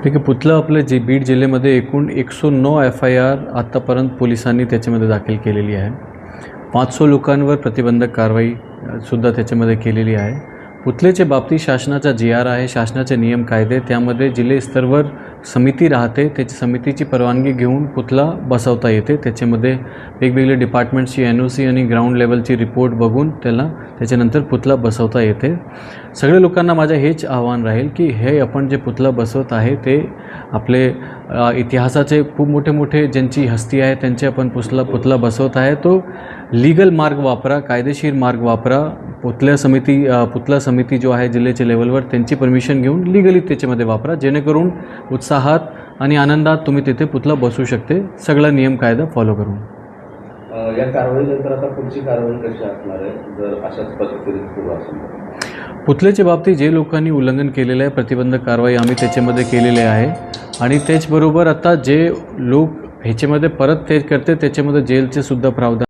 ठीक आहे. पुतला आपल्या बीड जिल्ह्यामध्ये एकूण 109 FIR आत्तापर्यंत पोलिसांनी त्याच्यामध्ये दाखल केलेली आहे. 500 लोकांवर प्रतिबंधक कारवाई सुद्धा त्याच्यामध्ये केलेली आहे. पुतळेच्या बाबतीत शासनाचा GR आहे, शासनाचे नियम कायदे, त्यामध्ये जिल्हा स्तरावर समिती राहते, त्याची समितीची परवानगी घेऊन पुतळा बसवता येते. त्याच्यामध्ये वेगवेगळे डिपार्टमेंट्सची NOC आणि ग्राउंड लेवलची रिपोर्ट बघून त्याच्यानंतर पुतळा बसवता येते. सगळ्या लोकांना माझं हेच आव्हान राहील की हे आपण जे पुतळा बसवत आहे ते आपले इतिहासाचे खूप मोठे ज्यांची हस्ती आहे त्यांचे आपण पुतळा बसवत आहे, तो लीगल मार्ग वापरा, कायदेशीर मार्ग वापरा. पुतळा समिती जो आहे जिल्ह्याच्या लेवलवर त्यांची परमिशन घेऊन लीगली त्याच्यामध्ये वापरा, जेणेकरून उत्साहात आणि आनंदात तुम्ही तिथे पुतळा बसू शकते, सगळा नियम कायदा फॉलो करून. या कारवाईनंतर आता पुढची कारवाई कशी असणार आहे जर अशाच पद्धतीने सुरू असेल? पुतळ्याच्या बाबतीत जे लोकांनी उल्लंघन केलेलं आहे प्रतिबंधक कारवाई आम्ही त्याच्यामध्ये केलेली आहे. आणि त्याचबरोबर आता जे लोक ह्याच्यामध्ये परत ते करते त्याच्यामध्ये जेलचे सुद्धा प्रावधान